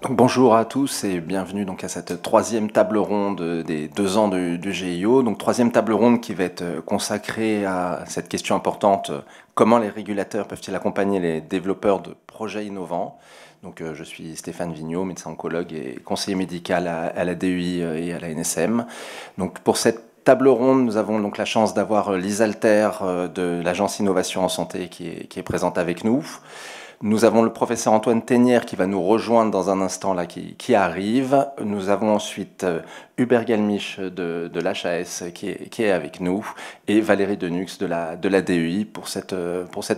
Bonjour à tous et bienvenue donc à cette troisième table ronde des 2 ans du GIO. Donc troisième table ronde qui va être consacrée à cette question importante, comment les régulateurs peuvent-ils accompagner les développeurs de projets innovants. Donc je suis Stéphane Vigneault, médecin oncologue et conseiller médical à la DEI et à la NSM. Donc pour cette table ronde, nous avons donc la chance d'avoir Lise Alter de l'Agence Innovation en Santé qui est présente avec nous. Nous avons le professeur Antoine Ténière qui va nous rejoindre dans un instant là, qui arrive. Nous avons ensuite Hubert Galmiche de l'HAS qui est avec nous et Valérie Denux de la DEI pour cette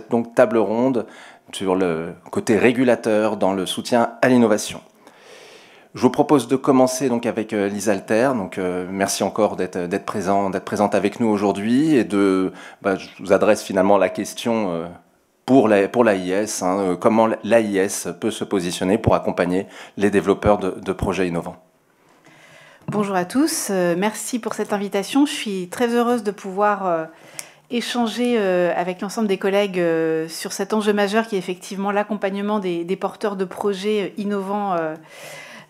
donc, table ronde sur le côté régulateur dans le soutien à l'innovation. Je vous propose de commencer donc avec Lise Alter. Donc merci encore d'être présente avec nous aujourd'hui et je vous adresse finalement la question pour l'AIS, comment l'AIS peut se positionner pour accompagner les développeurs de projets innovants. Bonjour à tous, merci pour cette invitation. Je suis très heureuse de pouvoir échanger avec l'ensemble des collègues sur cet enjeu majeur qui est effectivement l'accompagnement des porteurs de projets innovants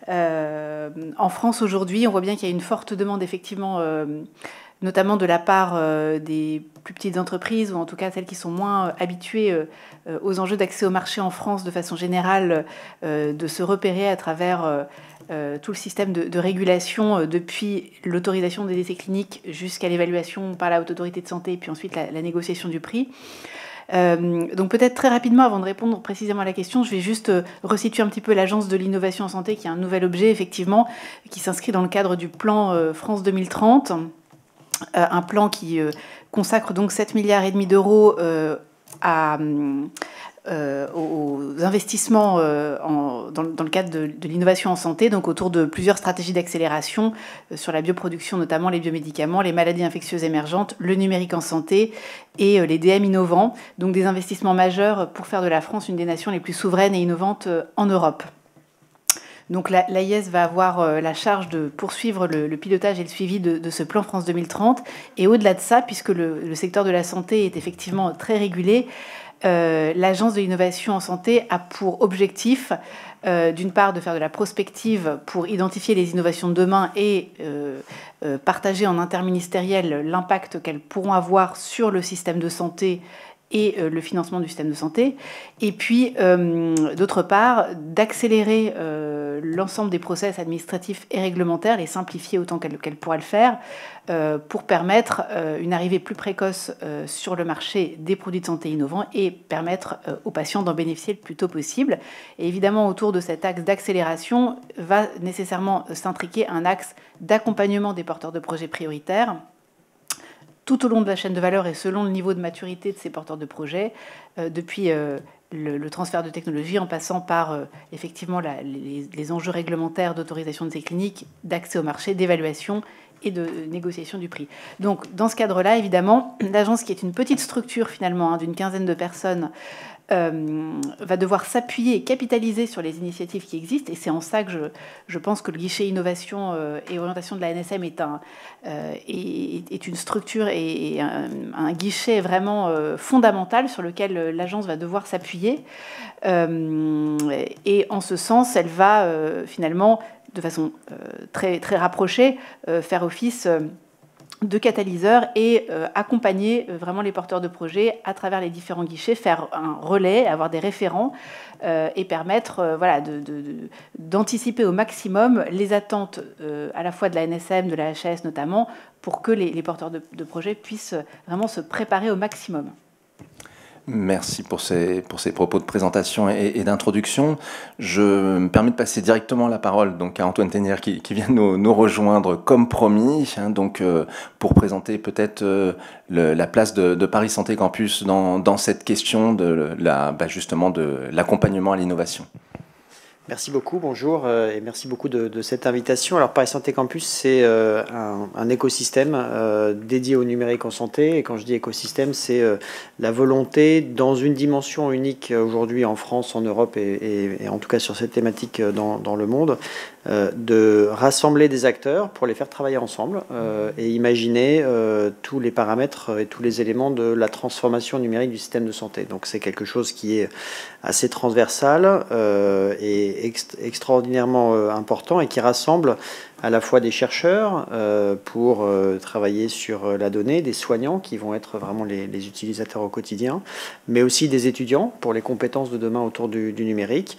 en France aujourd'hui. On voit bien qu'il y a une forte demande effectivement notamment de la part des plus petites entreprises, ou en tout cas celles qui sont moins habituées aux enjeux d'accès au marché en France de façon générale, de se repérer à travers tout le système de régulation, depuis l'autorisation des essais cliniques jusqu'à l'évaluation par la Haute Autorité de Santé, et puis ensuite la négociation du prix. Donc peut-être très rapidement, avant de répondre précisément à la question, je vais juste resituer un petit peu l'Agence de l'innovation en santé, qui est un nouvel objet, effectivement, qui s'inscrit dans le cadre du plan France 2030. Un plan qui consacre donc 7,5 milliards d'euros aux investissements dans le cadre de l'innovation en santé, donc autour de plusieurs stratégies d'accélération sur la bioproduction, notamment les biomédicaments, les maladies infectieuses émergentes, le numérique en santé et les DM innovants, donc des investissements majeurs pour faire de la France une des nations les plus souveraines et innovantes en Europe. Donc l'AIS va avoir la charge de poursuivre le pilotage et le suivi de ce plan France 2030. Et au-delà de ça, puisque le secteur de la santé est effectivement très régulé, l'Agence de l'innovation en santé a pour objectif, d'une part, de faire de la prospective pour identifier les innovations de demain et partager en interministériel l'impact qu'elles pourront avoir sur le système de santé et le financement du système de santé, et puis d'autre part d'accélérer l'ensemble des process administratifs et réglementaires, les simplifier autant qu'elle pourra le faire, pour permettre une arrivée plus précoce sur le marché des produits de santé innovants et permettre aux patients d'en bénéficier le plus tôt possible. Et évidemment, autour de cet axe d'accélération va nécessairement s'intriquer un axe d'accompagnement des porteurs de projets prioritaires, tout au long de la chaîne de valeur et selon le niveau de maturité de ces porteurs de projets, depuis le transfert de technologie en passant par effectivement les enjeux réglementaires d'autorisation de ces cliniques, d'accès au marché, d'évaluation et de négociation du prix. Donc dans ce cadre-là, évidemment, l'agence, qui est une petite structure finalement d'une quinzaine de personnes, va devoir s'appuyer et capitaliser sur les initiatives qui existent. Et c'est en ça que je pense que le guichet innovation et orientation de la NSM est une structure et un guichet vraiment fondamental sur lequel l'agence va devoir s'appuyer. Et en ce sens, elle va finalement, de façon très, très rapprochée, faire office de catalyseurs et accompagner vraiment les porteurs de projets à travers les différents guichets, faire un relais, avoir des référents et permettre voilà, d'anticiper au maximum les attentes à la fois de la NSM, de la HAS notamment, pour que les porteurs de projets puissent vraiment se préparer au maximum. Merci pour ces propos de présentation et d'introduction. Je me permets de passer directement la parole donc, à Antoine Ténière qui vient nous rejoindre comme promis, donc, pour présenter peut-être la place de Paris Santé Campus dans cette question justement de l'accompagnement à l'innovation. Merci beaucoup, bonjour, et merci beaucoup de cette invitation. Alors Paris Santé Campus, c'est un écosystème dédié au numérique en santé. Et quand je dis écosystème, c'est la volonté, dans une dimension unique aujourd'hui en France, en Europe et en tout cas sur cette thématique dans le monde, de rassembler des acteurs pour les faire travailler ensemble et imaginer tous les paramètres et tous les éléments de la transformation numérique du système de santé. Donc c'est quelque chose qui est assez transversal et extraordinairement important et qui rassemble à la fois des chercheurs pour travailler sur la donnée, des soignants qui vont être vraiment les utilisateurs au quotidien, mais aussi des étudiants pour les compétences de demain autour du numérique,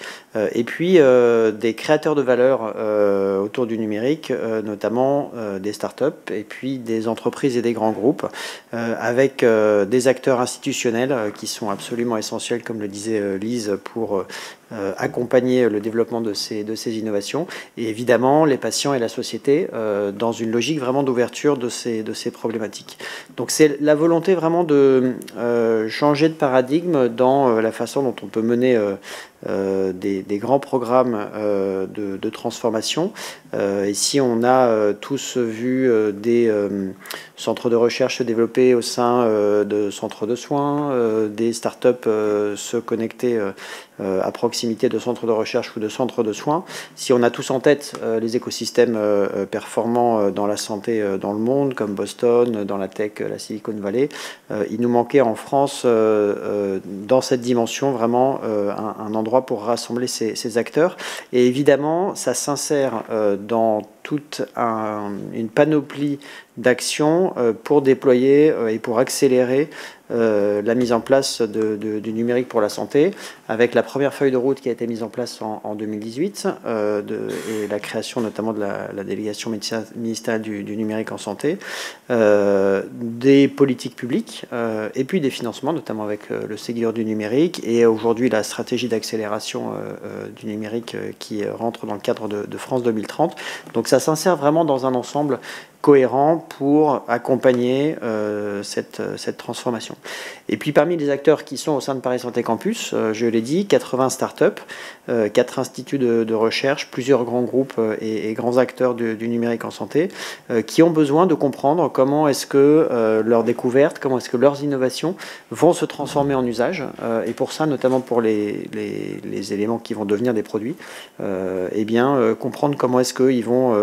et puis des créateurs de valeur autour du numérique, notamment des startups, et puis des entreprises et des grands groupes, avec des acteurs institutionnels qui sont absolument essentiels, comme le disait Lise, pour accompagner le développement de ces innovations, et évidemment les patients et la société dans une logique vraiment d'ouverture de ces problématiques. Donc c'est la volonté vraiment de changer de paradigme dans la façon dont on peut mener des grands programmes de transformation. Ici, on a tous vu des centres de recherche se développer au sein de centres de soins, des startups se connecter à proximité de centres de recherche ou de centres de soins. Si on a tous en tête les écosystèmes performants dans la santé dans le monde, comme Boston, dans la tech, la Silicon Valley, il nous manquait en France, dans cette dimension, vraiment un endroit pour rassembler ces acteurs. Et évidemment, ça s'insère dans toute une panoplie d'actions pour déployer et pour accélérer la mise en place du numérique pour la santé, avec la première feuille de route qui a été mise en place en 2018, et la création notamment de la délégation ministérielle du numérique en santé, des politiques publiques, et puis des financements, notamment avec le Ségur du numérique, et aujourd'hui la stratégie d'accélération du numérique qui rentre dans le cadre de France 2030. Donc ça s'insère vraiment dans un ensemble cohérent pour accompagner cette transformation. Et puis parmi les acteurs qui sont au sein de Paris Santé Campus, je l'ai dit, 80 startups, 4 instituts de recherche, plusieurs grands groupes et grands acteurs du numérique en santé, qui ont besoin de comprendre comment est-ce que leurs découvertes, comment est-ce que leurs innovations vont se transformer en usage. Et pour ça, notamment pour les éléments qui vont devenir des produits, eh bien, comprendre comment est-ce qu'ils vont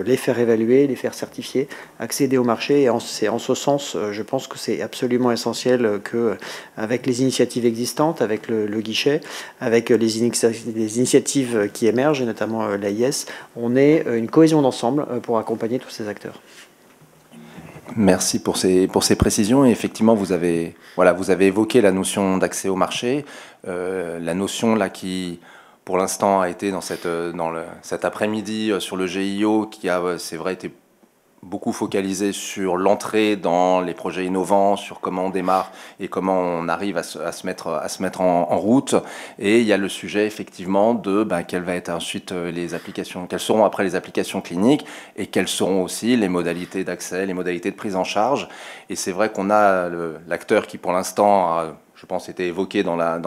les faire évaluer, les faire certifier, accéder au marché. Et c'est en ce sens, je pense que c'est absolument essentiel que, avec les initiatives existantes, avec le guichet, avec les initiatives qui émergent, et notamment l'AIS, on ait une cohésion d'ensemble pour accompagner tous ces acteurs. Merci pour ces précisions. Et effectivement, vous avez évoqué la notion d'accès au marché, la notion là qui, pour l'instant, a été dans cet après-midi sur le GIO, qui a, c'est vrai, été beaucoup focalisé sur l'entrée dans les projets innovants, sur comment on démarre et comment on arrive à se mettre en route. Et il y a le sujet effectivement de quelles va être ensuite les applications, quelles seront après les applications cliniques et quelles seront aussi les modalités d'accès, les modalités de prise en charge. Et c'est vrai qu'on a l'acteur qui pour l'instant a, je pense, été évoqué dans la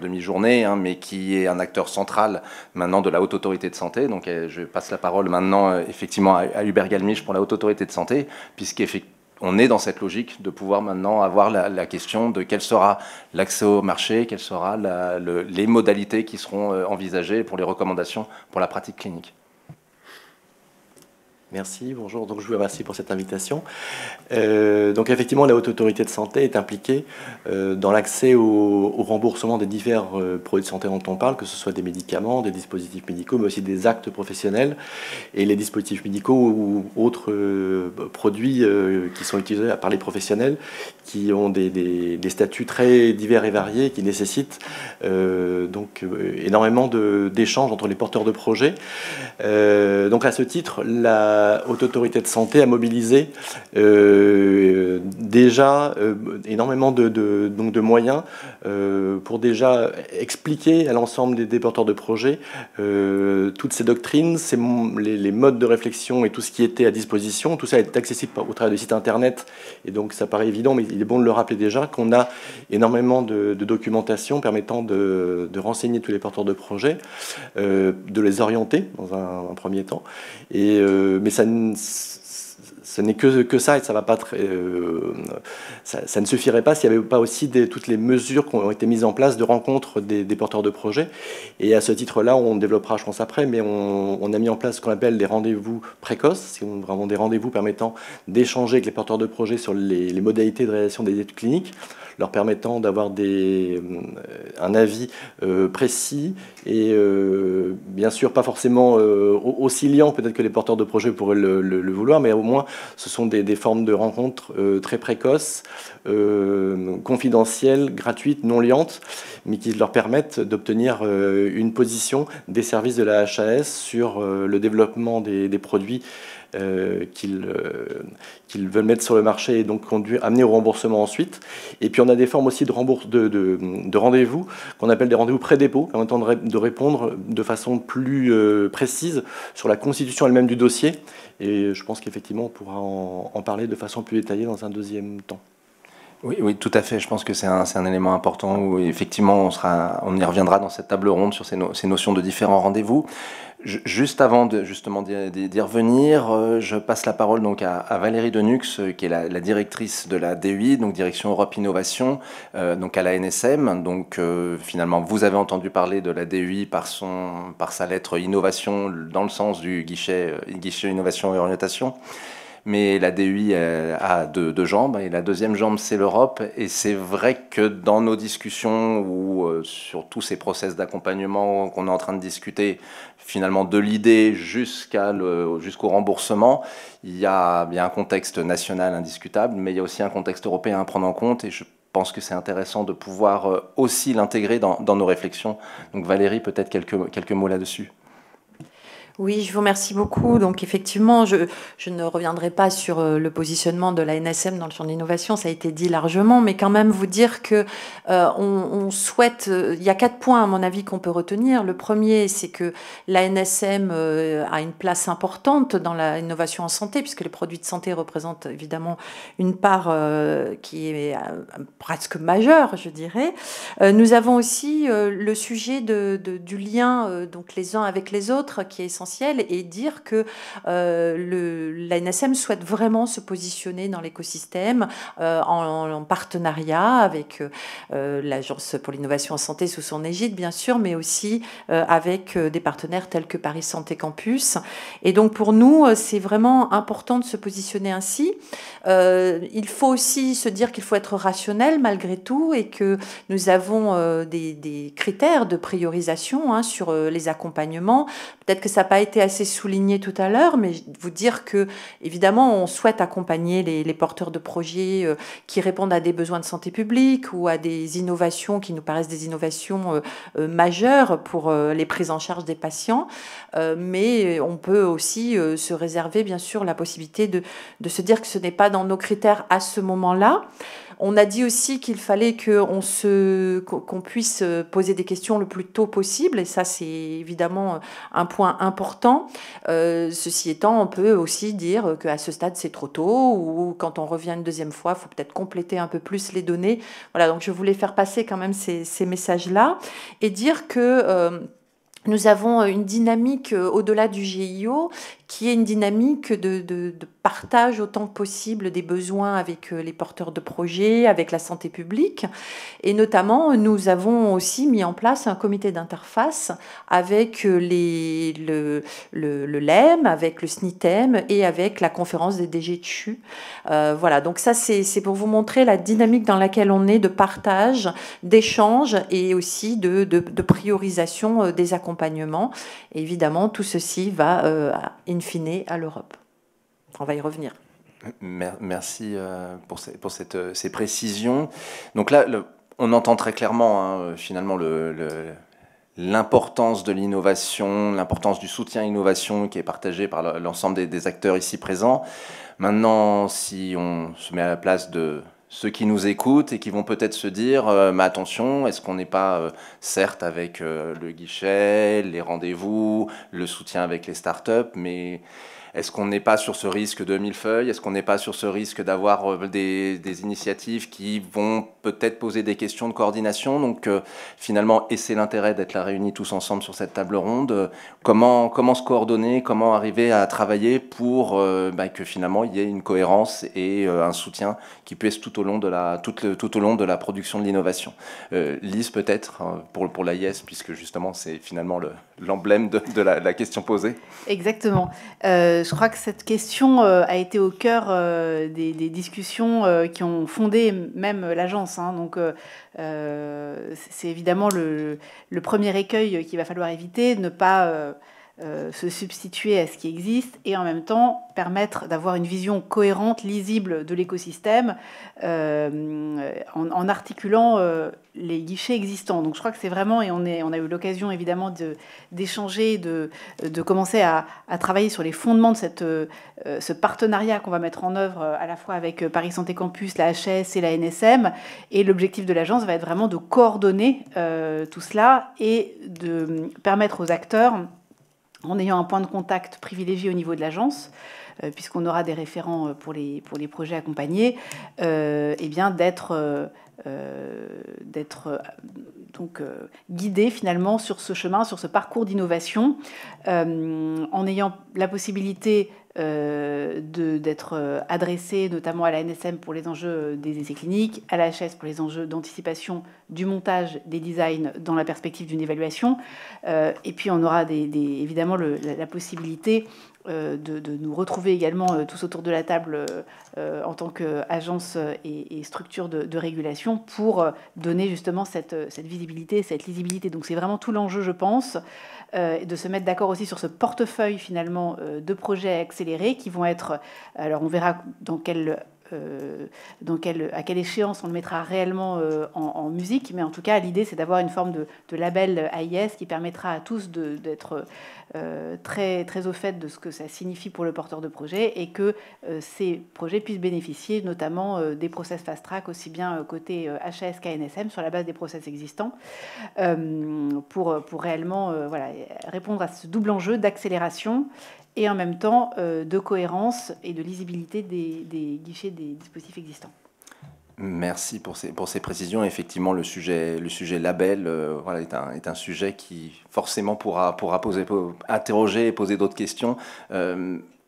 demi-journée, mais qui est un acteur central maintenant de la Haute Autorité de Santé. Donc je passe la parole maintenant effectivement à Hubert Galmiche pour la Haute Autorité de Santé, puisqu'on est dans cette logique de pouvoir maintenant avoir la question de quel sera l'accès au marché, quelles seront les modalités qui seront envisagées pour les recommandations pour la pratique clinique. Merci, bonjour. Donc je vous remercie pour cette invitation. Donc effectivement, la Haute Autorité de Santé est impliquée dans l'accès au remboursement des divers produits de santé dont on parle, que ce soit des médicaments, des dispositifs médicaux, mais aussi des actes professionnels. Et les dispositifs médicaux ou autres produits qui sont utilisés par les professionnels, qui ont des statuts très divers et variés, qui nécessitent donc énormément d'échanges entre les porteurs de projets. Donc à ce titre, la Haute Autorité de Santé a mobilisé déjà énormément de moyens pour déjà expliquer à l'ensemble des porteurs de projets toutes ces doctrines, les modes de réflexion et tout ce qui était à disposition. Tout ça est accessible au travers du site internet, et donc ça paraît évident, mais il est bon de le rappeler déjà qu'on a énormément de documentation permettant de renseigner tous les porteurs de projets, de les orienter dans un premier temps, mais ce n'est que ça, et ça va pas ça ne suffirait pas s'il n'y avait pas aussi toutes les mesures qui ont été mises en place de rencontre des porteurs de projets. Et à ce titre-là, on développera, je pense, après, mais on a mis en place ce qu'on appelle des rendez-vous précoces, c'est vraiment des rendez-vous permettant d'échanger avec les porteurs de projets sur les modalités de réalisation des études cliniques, leur permettant d'avoir un avis précis et bien sûr pas forcément aussi liant peut-être que les porteurs de projets pourraient le vouloir, mais au moins ce sont des formes de rencontres très précoces, confidentielles, gratuites, non liantes, mais qui leur permettent d'obtenir une position des services de la HAS sur le développement des produits qu'ils veulent mettre sur le marché et donc amener au remboursement ensuite. Et puis on a des formes aussi de rendez-vous qu'on appelle des rendez-vous pré-dépôt, permettant de répondre de façon plus précise sur la constitution elle-même du dossier. Et je pense qu'effectivement on pourra en parler de façon plus détaillée dans un deuxième temps. Oui, oui, tout à fait. Je pense que c'est un élément important où effectivement on y reviendra dans cette table ronde sur ces notions de différents rendez-vous. Juste avant justement d'y revenir, je passe la parole donc à Valérie Denux, qui est la directrice de la DUI, donc Direction Europe Innovation, donc à la NSM. Donc finalement, vous avez entendu parler de la DUI par sa lettre innovation dans le sens du guichet innovation et orientation. Mais la DUI a deux jambes, et la deuxième jambe, c'est l'Europe. Et c'est vrai que dans nos discussions ou sur tous ces process d'accompagnement qu'on est en train de discuter, finalement de l'idée jusqu'au remboursement, il y a un contexte national indiscutable, mais il y a aussi un contexte européen à prendre en compte. Et je pense que c'est intéressant de pouvoir aussi l'intégrer dans nos réflexions. Donc Valérie, peut-être quelques mots là-dessus. Oui, je vous remercie beaucoup. Donc effectivement, je ne reviendrai pas sur le positionnement de la NSM dans le champ de l'innovation, ça a été dit largement, mais quand même vous dire que on souhaite, il y a 4 points à mon avis qu'on peut retenir. Le premier, c'est que la NSM a une place importante dans l'innovation en santé, puisque les produits de santé représentent évidemment une part qui est presque majeure, je dirais. Nous avons aussi le sujet du lien donc les uns avec les autres, qui est essentiel, et dire que la NSM souhaite vraiment se positionner dans l'écosystème en partenariat avec l'Agence pour l'innovation en santé sous son égide, bien sûr, mais aussi avec des partenaires tels que Paris Santé Campus. Et donc pour nous, c'est vraiment important de se positionner ainsi. Il faut aussi se dire qu'il faut être rationnel malgré tout, et que nous avons des critères de priorisation sur les accompagnements. Peut-être que ça n'a pas été assez souligné tout à l'heure, mais vous dire que, évidemment, on souhaite accompagner les porteurs de projets qui répondent à des besoins de santé publique ou à des innovations qui nous paraissent des innovations majeures pour les prises en charge des patients. Mais on peut aussi se réserver, bien sûr, la possibilité de se dire que ce n'est pas dans nos critères à ce moment-là. On a dit aussi qu'il fallait qu'on puisse poser des questions le plus tôt possible, et ça c'est évidemment un point important. Ceci étant, on peut aussi dire qu'à ce stade c'est trop tôt, ou quand on revient une deuxième fois, il faut peut-être compléter un peu plus les données. Voilà, donc je voulais faire passer quand même ces messages-là, et dire que nous avons une dynamique au-delà du GIO qui est une dynamique de partage autant que possible des besoins avec les porteurs de projets, avec la santé publique. Et notamment, nous avons aussi mis en place un comité d'interface avec le LEM, avec le SNITEM et avec la conférence des DG de CHU. Voilà, donc ça, c'est pour vous montrer la dynamique dans laquelle on est de partage, d'échange et aussi de priorisation des accompagnements. Et évidemment, tout ceci va in fine à l'Europe. On va y revenir. Merci pour ces précisions. Donc là, on entend très clairement finalement l'importance de l'innovation, l'importance du soutien à l'innovation qui est partagé par l'ensemble des acteurs ici présents. Maintenant, si on se met à la place de ceux qui nous écoutent et qui vont peut-être se dire mais attention, est-ce qu'on n'est pas certes avec le guichet, les rendez-vous, le soutien avec les startups, mais est-ce qu'on n'est pas sur ce risque de millefeuille? Est-ce qu'on n'est pas sur ce risque d'avoir des initiatives qui vont peut-être poser des questions de coordination? Donc finalement, et c'est l'intérêt d'être là réunis tous ensemble sur cette table ronde, comment se coordonner, comment arriver à travailler pour que finalement il y ait une cohérence et un soutien qui puisse tout au long de la production de l'innovation. Lise peut-être pour l'AIS, puisque justement c'est finalement l'emblème de la question posée. Exactement. Je crois que cette question a été au cœur des discussions qui ont fondé même l'agence. Donc c'est évidemment le premier écueil qu'il va falloir éviter, ne pas se substituer à ce qui existe et en même temps permettre d'avoir une vision cohérente, lisible de l'écosystème en articulant les guichets existants. Donc je crois que c'est vraiment, et on a eu l'occasion évidemment d'échanger, de commencer à travailler sur les fondements de ce partenariat qu'on va mettre en œuvre à la fois avec Paris Santé Campus, la HS et la NSM. Et l'objectif de l'agence va être vraiment de coordonner tout cela et de permettre aux acteurs, en ayant un point de contact privilégié au niveau de l'agence, puisqu'on aura des référents pour les projets accompagnés, d'être guidés finalement sur ce chemin, sur ce parcours d'innovation, en ayant la possibilité d'être adressé notamment à la NSM pour les enjeux des essais cliniques, à la HS pour les enjeux d'anticipation du montage des designs dans la perspective d'une évaluation. Et puis on aura évidemment la possibilité de nous retrouver également tous autour de la table en tant qu'agence et structure de régulation pour donner justement cette visibilité, cette lisibilité. Donc c'est vraiment tout l'enjeu, je pense, de se mettre d'accord aussi sur ce portefeuille finalement de projets accélérés qui vont être, alors on verra à quelle échéance on le mettra réellement en musique, mais en tout cas l'idée c'est d'avoir une forme de label AIS qui permettra à tous d'être très, très au fait de ce que ça signifie pour le porteur de projet et que ces projets puissent bénéficier notamment des process fast track aussi bien côté HAS qu'ANSM sur la base des process existants pour réellement répondre à ce double enjeu d'accélération et en même temps de cohérence et de lisibilité des guichets des dispositifs existants. Merci pour ces précisions. Effectivement, le sujet label est un sujet qui forcément pourra interroger et poser d'autres questions.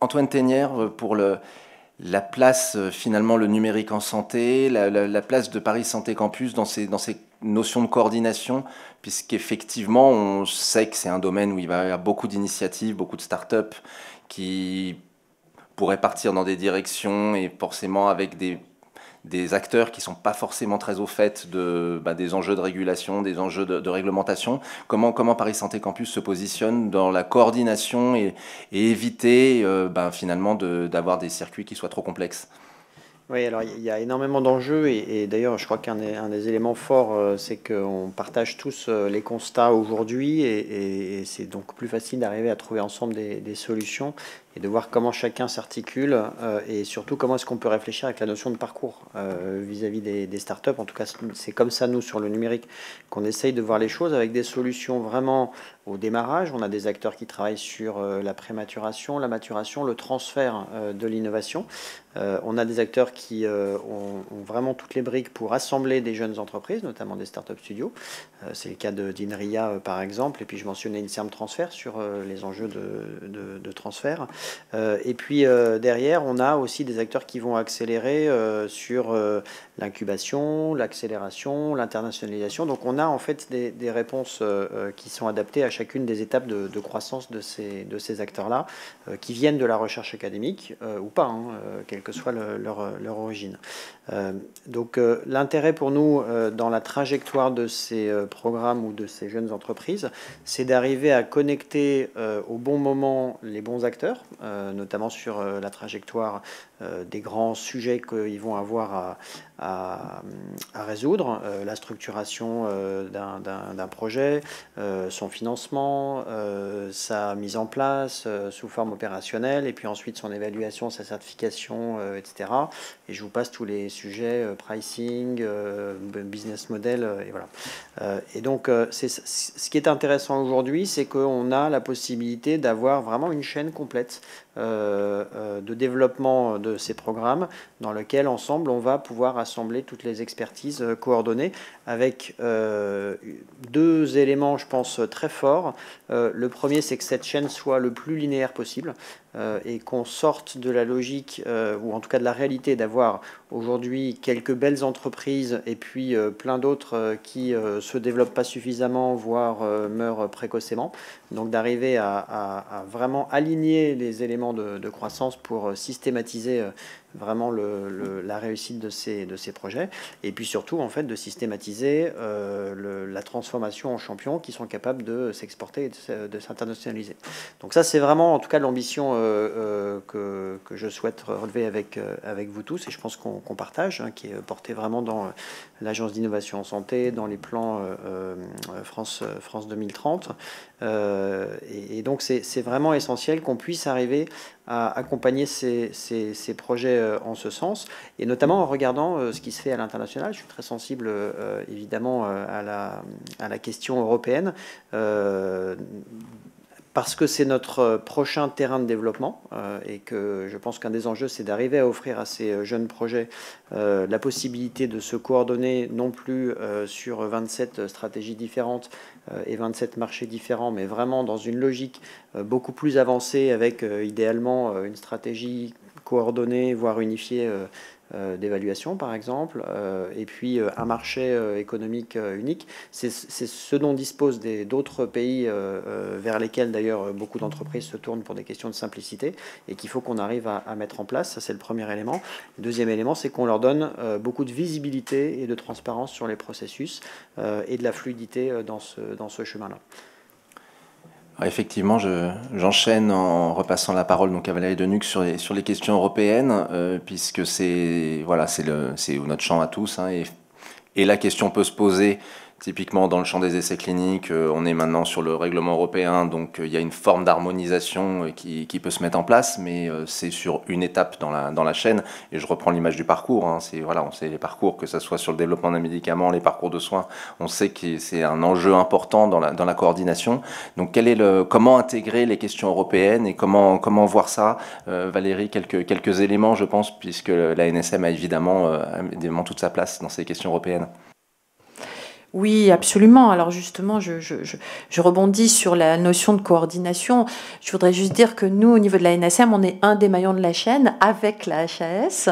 Antoine Thénière, pour la place, finalement, le numérique en santé, la place de Paris Santé Campus dans ces notions de coordination, puisqu'effectivement, on sait que c'est un domaine où il va y avoir beaucoup d'initiatives, beaucoup de start-up qui pourraient partir dans des directions et forcément avec des acteurs qui ne sont pas forcément très au fait des enjeux de régulation, des enjeux de réglementation. Comment Paris Santé Campus se positionne dans la coordination et éviter finalement d'avoir des circuits qui soient trop complexes? Oui, alors il y a énormément d'enjeux et d'ailleurs je crois qu'un des éléments forts c'est qu'on partage tous les constats aujourd'hui et c'est donc plus facile d'arriver à trouver ensemble des solutions et de voir comment chacun s'articule et surtout comment est-ce qu'on peut réfléchir avec la notion de parcours vis-à-vis des startups. En tout cas, c'est comme ça, nous, sur le numérique, qu'on essaye de voir les choses avec des solutions vraiment au démarrage. On a des acteurs qui travaillent sur la prématuration, la maturation, le transfert de l'innovation. On a des acteurs qui ont vraiment toutes les briques pour assembler des jeunes entreprises, notamment des startup studios. C'est le cas d'Inria, par exemple. Et puis, je mentionnais INSERM Transfert sur les enjeux de transfert. Et puis derrière, on a aussi des acteurs qui vont accélérer sur l'incubation, l'accélération, l'internationalisation. Donc on a en fait des réponses qui sont adaptées à chacune des étapes de croissance de ces acteurs-là, qui viennent de la recherche académique ou pas, quelle que soit leur origine. Donc l'intérêt pour nous dans la trajectoire de ces programmes ou de ces jeunes entreprises, c'est d'arriver à connecter au bon moment les bons acteurs, notamment sur la trajectoire des grands sujets qu'ils vont avoir à résoudre, la structuration d'un projet, son financement, sa mise en place sous forme opérationnelle, et puis ensuite son évaluation, sa certification, etc. Et je vous passe tous les sujets pricing, business model, et voilà. Et donc, ce qui est intéressant aujourd'hui, c'est qu'on a la possibilité d'avoir vraiment une chaîne complète de développement de ces programmes dans lequel ensemble on va pouvoir assembler toutes les expertises coordonnées avec deux éléments, je pense, très forts. Le premier, c'est que cette chaîne soit le plus linéaire possible et qu'on sorte de la logique, ou en tout cas de la réalité, d'avoir aujourd'hui quelques belles entreprises et puis plein d'autres qui ne se développent pas suffisamment, voire meurent précocement. Donc d'arriver à vraiment aligner les éléments de croissance pour systématiser vraiment la réussite de ces projets, et puis surtout en fait de systématiser la transformation en champions qui sont capables de s'exporter et de s'internationaliser. Donc ça, c'est vraiment en tout cas l'ambition que je souhaite relever avec vous tous, et je pense qu'on partage, hein, qui est portée vraiment dans l'Agence d'innovation en santé, dans les plans France 2030. Et donc c'est vraiment essentiel qu'on puisse arriver à accompagner ces projets en ce sens, et notamment en regardant ce qui se fait à l'international. Je suis très sensible évidemment à la question européenne, parce que c'est notre prochain terrain de développement et que je pense qu'un des enjeux, c'est d'arriver à offrir à ces jeunes projets la possibilité de se coordonner non plus sur 27 stratégies différentes et 27 marchés différents, mais vraiment dans une logique beaucoup plus avancée avec idéalement une stratégie coordonnée, voire unifiée d'évaluation par exemple, et puis un marché économique unique. C'est ce dont disposent d'autres pays vers lesquels d'ailleurs beaucoup d'entreprises se tournent pour des questions de simplicité, et qu'il faut qu'on arrive à mettre en place. Ça, c'est le premier élément. Le deuxième élément, c'est qu'on leur donne beaucoup de visibilité et de transparence sur les processus et de la fluidité dans ce chemin-là. Effectivement, j'enchaîne en repassant la parole donc à Valérie Denuc sur les questions européennes, puisque c'est notre champ à tous, hein, et la question peut se poser. Typiquement, dans le champ des essais cliniques, on est maintenant sur le règlement européen, donc il y a une forme d'harmonisation qui peut se mettre en place, mais c'est sur une étape dans la chaîne. Et je reprends l'image du parcours. Hein, on sait les parcours, que ce soit sur le développement d'un médicament, les parcours de soins, on sait que c'est un enjeu important dans la coordination. Donc, comment intégrer les questions européennes et comment voir ça, Valérie, quelques éléments, je pense, puisque la NSM a évidemment toute sa place dans ces questions européennes. Oui, absolument. Alors justement, je rebondis sur la notion de coordination. Je voudrais juste dire que nous, au niveau de la NSM, on est un des maillons de la chaîne avec la HAS,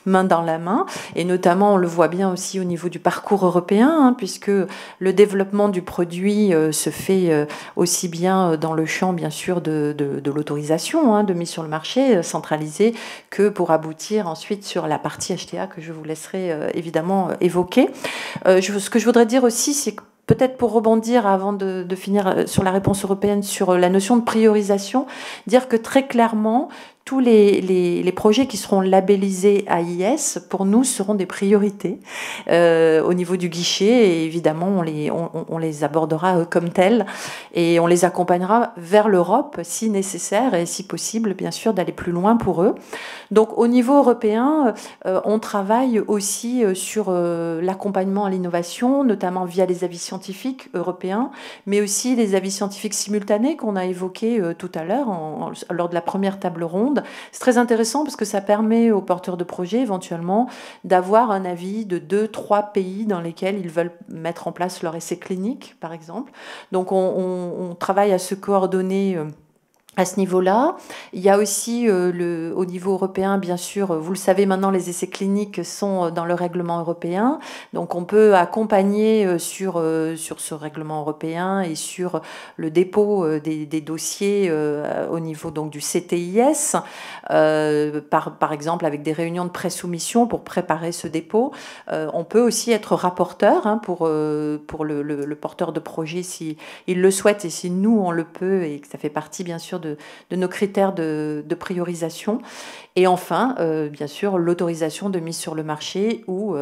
main dans la main. Et notamment, on le voit bien aussi au niveau du parcours européen, hein, puisque le développement du produit se fait aussi bien dans le champ, bien sûr, de l'autorisation, hein, de mise sur le marché centralisée, que pour aboutir ensuite sur la partie HTA que je vous laisserai évidemment évoquer. Ce que je voudrais dire aussi, c'est que peut-être pour rebondir avant de finir sur la réponse européenne sur la notion de priorisation, dire que très clairement, tous les projets qui seront labellisés AIS, pour nous, seront des priorités au niveau du guichet. Et évidemment, on les abordera comme tels et on les accompagnera vers l'Europe si nécessaire et si possible, bien sûr, d'aller plus loin pour eux. Donc, au niveau européen, on travaille aussi sur l'accompagnement à l'innovation, notamment via les avis scientifiques européens, mais aussi les avis scientifiques simultanés qu'on a évoqués tout à l'heure lors de la première table ronde. C'est très intéressant parce que ça permet aux porteurs de projets éventuellement d'avoir un avis de 2-3 pays dans lesquels ils veulent mettre en place leur essai clinique, par exemple. Donc on travaille à se coordonner à ce niveau-là. Il y a aussi au niveau européen, bien sûr, vous le savez maintenant, les essais cliniques sont dans le règlement européen. Donc on peut accompagner sur ce règlement européen et sur le dépôt des dossiers au niveau donc du CTIS, par exemple avec des réunions de pré-soumission pour préparer ce dépôt. On peut aussi être rapporteur, hein, pour le porteur de projet si il le souhaite, et si nous on le peut et que ça fait partie bien sûr de nos critères de priorisation. Et enfin, bien sûr, l'autorisation de mise sur le marché ou,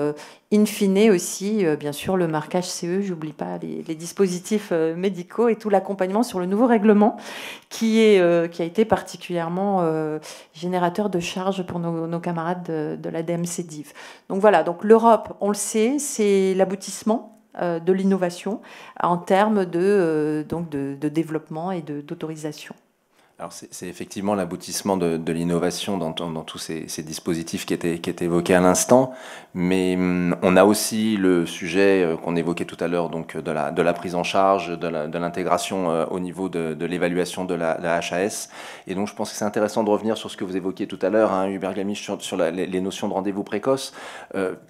in fine aussi, bien sûr, le marquage CE, j'oublie pas les dispositifs médicaux et tout l'accompagnement sur le nouveau règlement qui a été particulièrement générateur de charges pour nos camarades de la DMC-DIV. Donc voilà, donc l'Europe, on le sait, c'est l'aboutissement de l'innovation en termes de développement et d'autorisation. Alors c'est effectivement l'aboutissement de l'innovation dans tous ces dispositifs qui étaient évoqués à l'instant, mais on a aussi le sujet qu'on évoquait tout à l'heure, donc de la prise en charge, de l'intégration au niveau de l'évaluation de la HAS. Et donc je pense que c'est intéressant de revenir sur ce que vous évoquiez tout à l'heure, hein, Hubert Glamisch, sur les notions de rendez-vous précoce,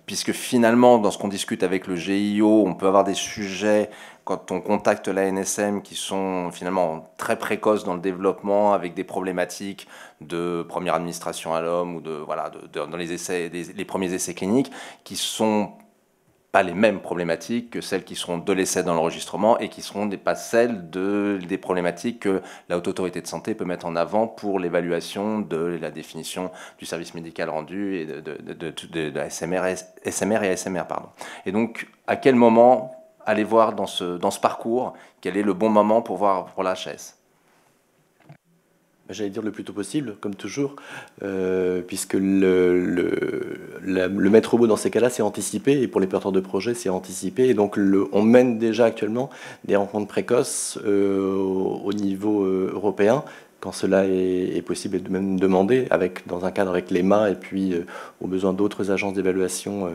puisque finalement, dans ce qu'on discute avec le GIO, on peut avoir des sujets quand on contacte l'ANSM qui sont finalement très précoces dans le développement, avec des problématiques de première administration à l'homme ou dans les essais, les premiers essais cliniques, qui sont pas les mêmes problématiques que celles qui seront de l'essai dans l'enregistrement et qui seront pas celles des problématiques que la Haute Autorité de Santé peut mettre en avant pour l'évaluation de la définition du service médical rendu et de la SMR et ASMR. Et donc, à quel moment aller voir dans ce parcours quel est le bon moment pour la HAS? J'allais dire le plus tôt possible, comme toujours, puisque le maître mot dans ces cas-là, c'est anticiper, et pour les porteurs de projets, c'est anticiper. Et donc, on mène déjà actuellement des rencontres précoces au niveau européen, quand cela est possible et même demandé, dans un cadre avec l'EMA et puis au besoin d'autres agences d'évaluation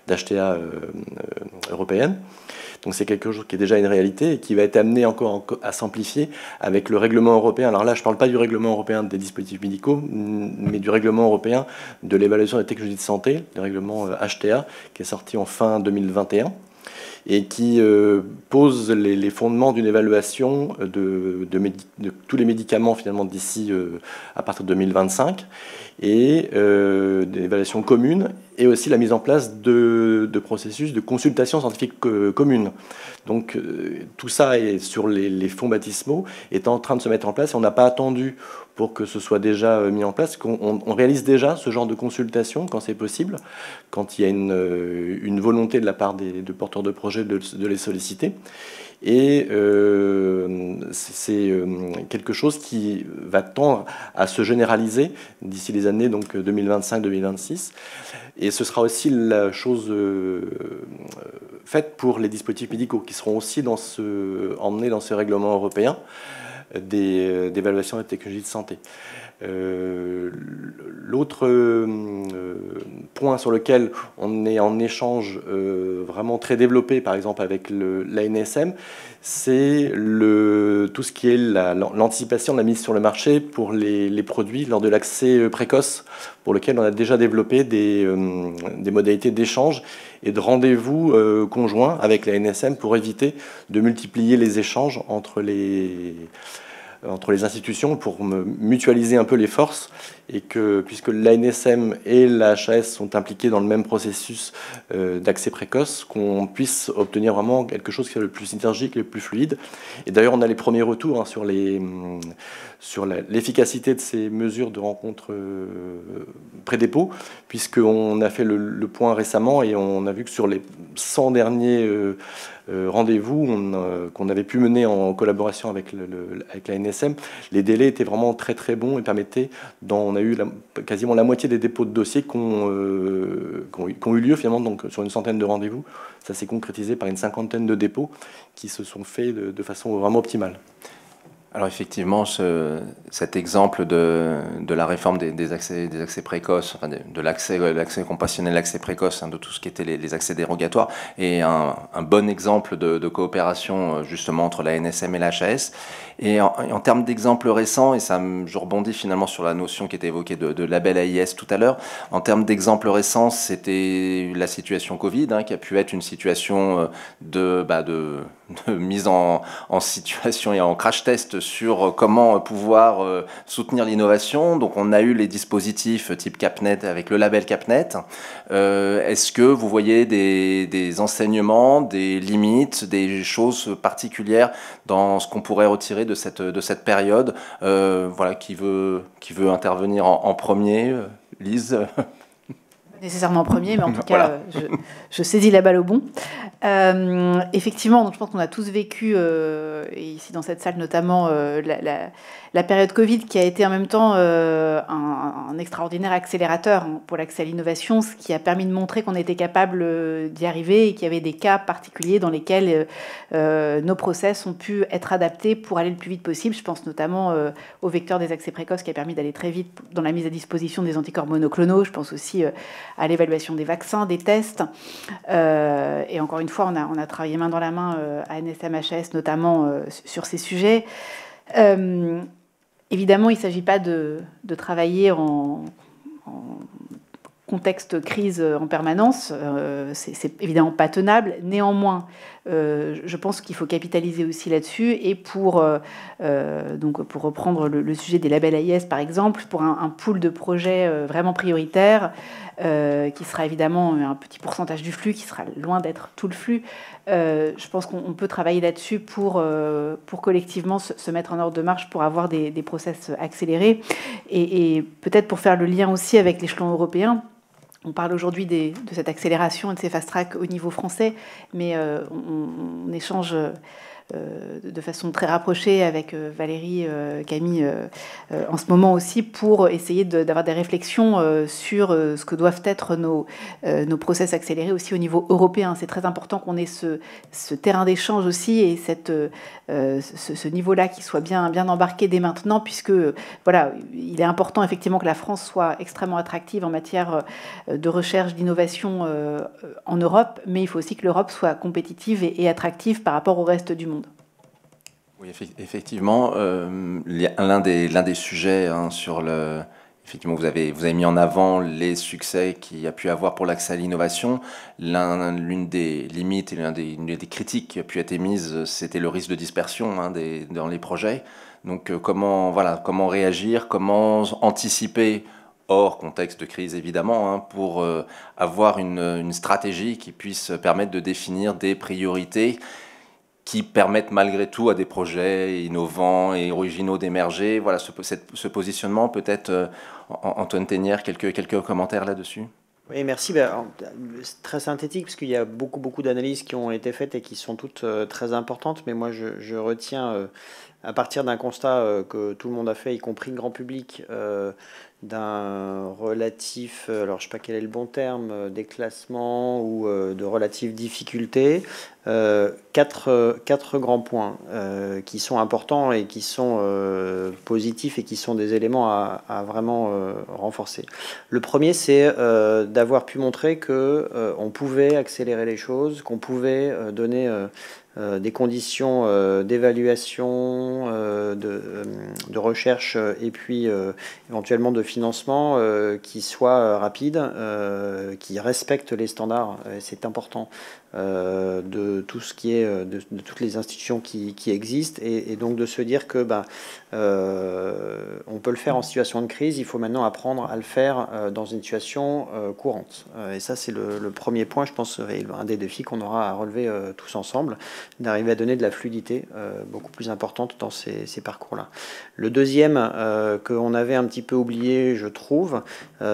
d'HTA européennes. Donc c'est quelque chose qui est déjà une réalité et qui va être amené encore à s'amplifier avec le règlement européen. Alors là, je ne parle pas du règlement européen des dispositifs médicaux, mais du règlement européen de l'évaluation des technologies de santé, le règlement HTA, qui est sorti en fin 2021 et qui pose les fondements d'une évaluation de tous les médicaments finalement d'ici à partir de 2025 et des évaluations communes et aussi la mise en place de processus de consultation scientifique commune. Donc tout ça est sur les fonds baptismaux est en train de se mettre en place et on n'a pas attendu pour que ce soit déjà mis en place. On réalise déjà ce genre de consultation quand c'est possible, quand il y a une volonté de la part de porteurs de projets de les solliciter. Et c'est quelque chose qui va tendre à se généraliser d'ici les années 2025-2026. Et ce sera aussi la chose faite pour les dispositifs médicaux qui seront aussi emmenés dans ce règlement européen d'évaluation des technologies de santé. L'autre point sur lequel on est en échange vraiment très développé, par exemple avec l'ANSM, c'est tout ce qui est l'anticipation de la mise sur le marché pour les produits lors de l'accès précoce, pour lequel on a déjà développé des modalités d'échange et de rendez-vous conjoints avec l'ANSM pour éviter de multiplier les échanges entre les institutions pour mutualiser un peu les forces et que, puisque l'ANSM et la HAS sont impliqués dans le même processus d'accès précoce, qu'on puisse obtenir vraiment quelque chose qui soit le plus synergique, le plus fluide. Et d'ailleurs, on a les premiers retours sur l'efficacité de ces mesures de rencontre pré-dépôt, puisqu'on a fait le point récemment et on a vu que sur les 100 derniers rendez-vous qu'on avait pu mener en collaboration avec la NSM, les délais étaient vraiment très très bons et permettaient, on a eu quasiment la moitié des dépôts de dossiers qui ont eu lieu finalement, donc sur une centaine de rendez-vous. Ça s'est concrétisé par une cinquantaine de dépôts qui se sont faits de façon vraiment optimale. Alors effectivement, cet exemple de la réforme des accès précoces, enfin de l'accès compassionnel, l'accès précoce, de tout ce qui était les accès dérogatoires, est un bon exemple de coopération justement entre la NSM et la HAS. Et en termes d'exemples récents, et je rebondis finalement sur la notion qui était évoquée de label AIS tout à l'heure, en termes d'exemples récents, c'était la situation Covid, qui a pu être une situation de mise en situation et en crash test sur comment pouvoir soutenir l'innovation. Donc on a eu les dispositifs type CAPNet avec le label CAPNet. Est-ce que vous voyez des enseignements, des limites, des choses particulières dans ce qu'on pourrait retirer de cette période? Voilà, qui veut intervenir en premier? Lise? Nécessairement en premier, mais en tout Voilà. cas, je saisis la balle au bon. Effectivement, donc je pense qu'on a tous vécu, et ici dans cette salle notamment, la période Covid qui a été en même temps un extraordinaire accélérateur pour l'accès à l'innovation, ce qui a permis de montrer qu'on était capable d'y arriver et qu'il y avait des cas particuliers dans lesquels nos process ont pu être adaptés pour aller le plus vite possible. Je pense notamment au vecteur des accès précoces qui a permis d'aller très vite dans la mise à disposition des anticorps monoclonaux. Je pense aussi à l'évaluation des vaccins, des tests. Et encore une fois, on a travaillé main dans la main à NSM-HS notamment sur ces sujets. Évidemment, il ne s'agit pas de travailler en contexte crise en permanence. C'est évidemment pas tenable. Néanmoins, je pense qu'il faut capitaliser aussi là-dessus. Et pour reprendre le sujet des labels AIS, par exemple, pour un pool de projets vraiment prioritaires, qui sera évidemment un petit pourcentage du flux, qui sera loin d'être tout le flux. Je pense qu'on peut travailler là-dessus pour collectivement se mettre en ordre de marche pour avoir des process accélérés. Et peut-être pour faire le lien aussi avec l'échelon européen, on parle aujourd'hui de cette accélération et de ces fast-track au niveau français, mais on échange de façon très rapprochée avec Valérie, Camille, en ce moment aussi, pour essayer d'avoir des réflexions sur ce que doivent être nos process accélérés aussi au niveau européen. C'est très important qu'on ait ce terrain d'échange aussi et ce niveau-là qui soit bien embarqué dès maintenant, puisque voilà, il est important effectivement que la France soit extrêmement attractive en matière de recherche, d'innovation en Europe, mais il faut aussi que l'Europe soit compétitive et attractive par rapport au reste du monde. Oui, effectivement, l'un des sujets sur le... Effectivement, vous avez mis en avant les succès qu'il y a pu avoir pour l'accès à l'innovation. L'une des limites et l'une des critiques qui a pu être émise, c'était le risque de dispersion dans les projets. Donc, comment réagir, comment anticiper, hors contexte de crise évidemment, pour avoir une stratégie qui puisse permettre de définir des priorités qui permettent malgré tout à des projets innovants et originaux d'émerger. Voilà, ce positionnement, peut-être, Antoine Ténière, quelques commentaires là-dessus? Oui, merci. C'est très synthétique, parce qu'il y a beaucoup d'analyses qui ont été faites et qui sont toutes très importantes, mais moi je retiens, à partir d'un constat que tout le monde a fait, y compris le grand public, d'un relatif, alors je ne sais pas quel est le bon terme, déclassement ou de relative difficulté, quatre grands points qui sont importants et qui sont positifs et qui sont des éléments à vraiment renforcer. Le premier, c'est d'avoir pu montrer qu'on pouvait accélérer les choses, qu'on pouvait donner des conditions d'évaluation, de recherche et puis éventuellement de financement qui soient rapides, qui respectent les standards. C'est important de tout ce qui est de toutes les institutions qui existent et donc de se dire que on peut le faire en situation de crise, il faut maintenant apprendre à le faire dans une situation courante. Et ça, c'est le premier point, je pense, et un des défis qu'on aura à relever tous ensemble, d'arriver à donner de la fluidité beaucoup plus importante dans ces parcours-là. Le deuxième qu'on avait un petit peu oublié, je trouve,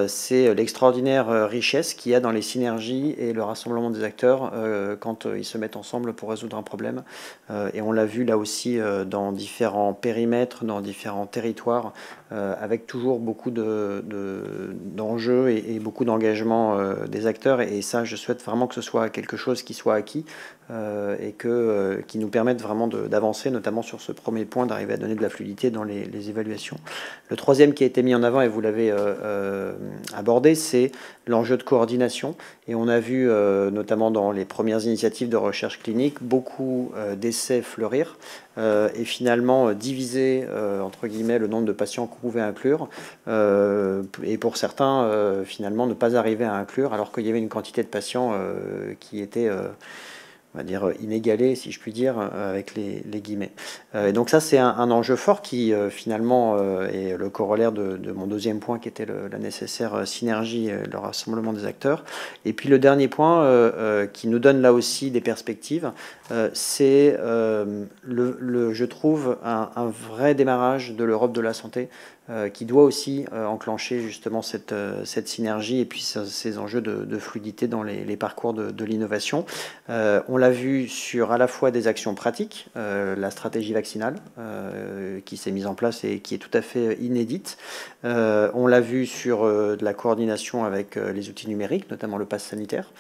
c'est l'extraordinaire richesse qu'il y a dans les synergies et le rassemblement des acteurs quand ils se mettent ensemble pour résoudre un problème. Et on l'a vu là aussi dans différents périmètres, dans différents territoires, avec toujours beaucoup d'enjeux et beaucoup d'engagement des acteurs. Et ça, je souhaite vraiment que ce soit quelque chose qui soit acquis et qui nous permette vraiment d'avancer, notamment sur ce premier point, d'arriver à donner de la fluidité dans les évaluations. Le troisième qui a été mis en avant, et vous l'avez abordé, c'est l'enjeu de coordination. Et on a vu, notamment dans les premières initiatives de recherche clinique, beaucoup d'essais fleurir et finalement diviser, entre guillemets, le nombre de patients qu'on pouvait inclure. Et pour certains, finalement, ne pas arriver à inclure, alors qu'il y avait une quantité de patients qui était on va dire, inégalé, si je puis dire, avec les guillemets. Et donc ça, c'est un enjeu fort qui, finalement, est le corollaire de mon deuxième point, qui était la nécessaire synergie, le rassemblement des acteurs. Et puis le dernier point, qui nous donne là aussi des perspectives, c'est, je trouve, un vrai démarrage de l'Europe de la santé, qui doit aussi enclencher justement cette synergie et puis ces enjeux de fluidité dans les parcours de l'innovation. On l'a vu sur à la fois des actions pratiques, la stratégie vaccinale qui s'est mise en place et qui est tout à fait inédite. On l'a vu sur de la coordination avec les outils numériques, notamment le pass sanitaire.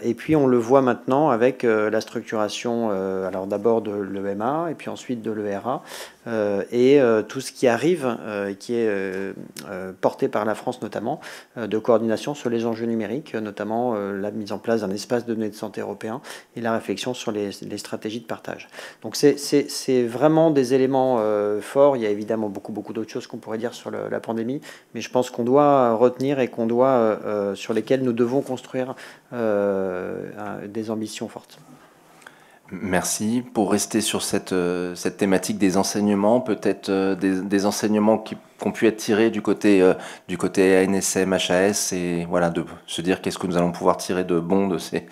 Et puis on le voit maintenant avec la structuration, alors d'abord de l'EMA et puis ensuite de l'ERA, et tout ce qui arrive, qui est porté par la France notamment, de coordination sur les enjeux numériques, notamment la mise en place d'un espace de données de santé européen et la réflexion sur les stratégies de partage. Donc c'est vraiment des éléments forts. Il y a évidemment beaucoup d'autres choses qu'on pourrait dire sur la pandémie, mais je pense qu'on doit retenir et sur lesquelles nous devons construire des ambitions fortes. Merci. Pour rester sur cette thématique des enseignements, peut-être des enseignements qui ont pu être tirés du côté ANSM, HAS, et voilà, de se dire qu'est-ce que nous allons pouvoir tirer de bon de ces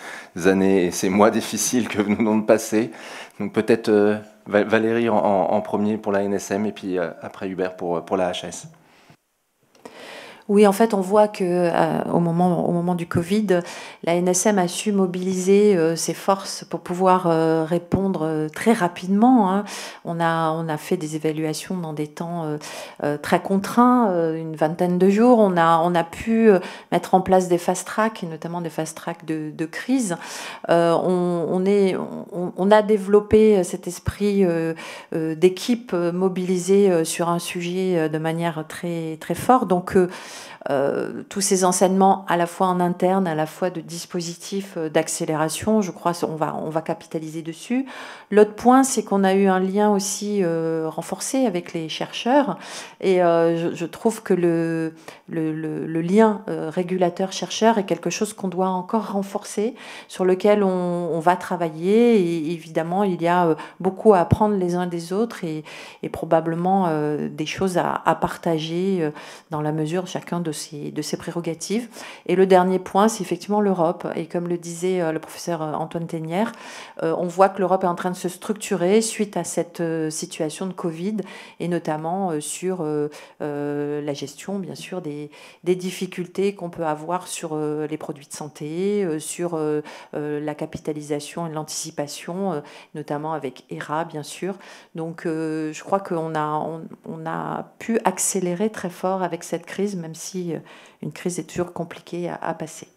années et ces mois difficiles que nous venons de passer. Donc peut-être Valérie en premier pour la ANSM et puis après Hubert pour la HAS. Oui, en fait, on voit que au moment du Covid, la NSM a su mobiliser ses forces pour pouvoir répondre très rapidement. Hein. On a fait des évaluations dans des temps très contraints, une vingtaine de jours. On a pu mettre en place des fast-track, et notamment des fast-track de crise. On a développé cet esprit d'équipe mobilisée sur un sujet de manière très très forte. Donc tous ces enseignements à la fois en interne, à la fois de dispositifs d'accélération, je crois on va capitaliser dessus. L'autre point, c'est qu'on a eu un lien aussi renforcé avec les chercheurs, et je trouve que le lien régulateur-chercheur est quelque chose qu'on doit encore renforcer, sur lequel on va travailler, et évidemment il y a beaucoup à apprendre les uns des autres, et probablement des choses à partager dans la mesure chacun de ses prérogatives. Et le dernier point, c'est effectivement l'Europe. Et comme le disait le professeur Antoine Tenière, on voit que l'Europe est en train de se structurer suite à cette situation de Covid, et notamment sur la gestion, bien sûr, des difficultés qu'on peut avoir sur les produits de santé, sur la capitalisation et l'anticipation, notamment avec ERA, bien sûr. Donc, je crois qu'on a pu accélérer très fort avec cette crise, même si une crise est toujours compliquée à passer.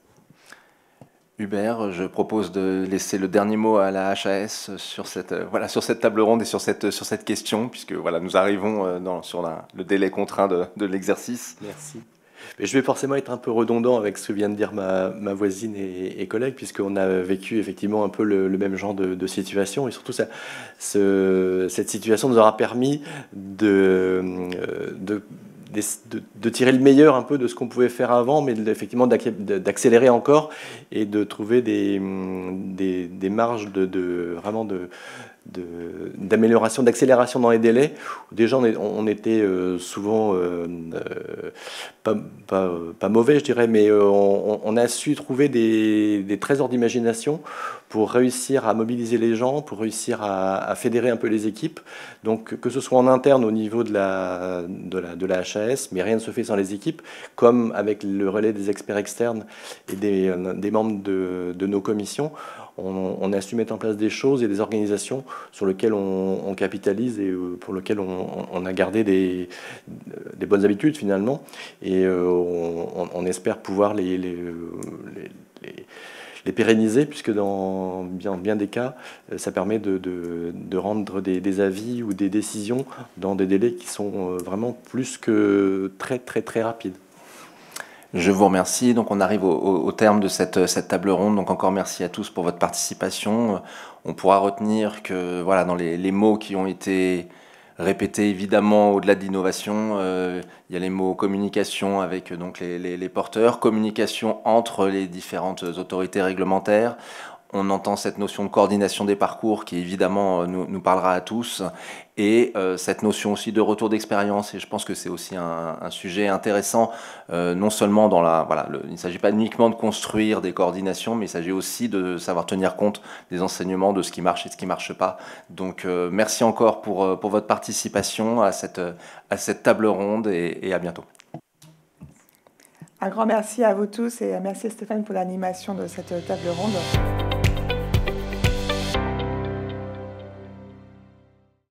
Hubert, je propose de laisser le dernier mot à la HAS sur cette table ronde et sur cette question, puisque voilà, nous arrivons sur le délai contraint de l'exercice. Merci. Mais je vais forcément être un peu redondant avec ce que vient de dire ma voisine et collègue, puisqu'on a vécu effectivement un peu le même genre de situation, et surtout cette situation nous aura permis de tirer le meilleur un peu de ce qu'on pouvait faire avant, mais effectivement d'accélérer encore et de trouver des marges vraiment d'amélioration, d'accélération dans les délais. Déjà, on était souvent pas mauvais, je dirais, mais on a su trouver des trésors d'imagination pour réussir à mobiliser les gens, pour réussir à fédérer un peu les équipes. Donc, que ce soit en interne au niveau de la HAS, mais rien ne se fait sans les équipes, comme avec le relais des experts externes et des membres de nos commissions. On a su mettre en place des choses et des organisations sur lesquelles on capitalise et pour lesquelles on a gardé des bonnes habitudes finalement. Et on espère pouvoir les pérenniser, puisque dans bien des cas, ça permet de rendre des avis ou des décisions dans des délais qui sont vraiment plus que très très très rapides. Je vous remercie. Donc on arrive au terme de cette table ronde. Donc encore merci à tous pour votre participation. On pourra retenir que voilà, dans les mots qui ont été répétés, évidemment, au-delà de l'innovation, il y a les mots communication avec donc les porteurs, communication entre les différentes autorités réglementaires, on entend cette notion de coordination des parcours qui évidemment nous parlera à tous, et cette notion aussi de retour d'expérience. Et je pense que c'est aussi un sujet intéressant, non seulement dans il ne s'agit pas uniquement de construire des coordinations, mais il s'agit aussi de savoir tenir compte des enseignements, de ce qui marche et de ce qui ne marche pas. Donc merci encore pour votre participation à cette table ronde, et à bientôt. Un grand merci à vous tous et merci Stéphane pour l'animation de cette table ronde.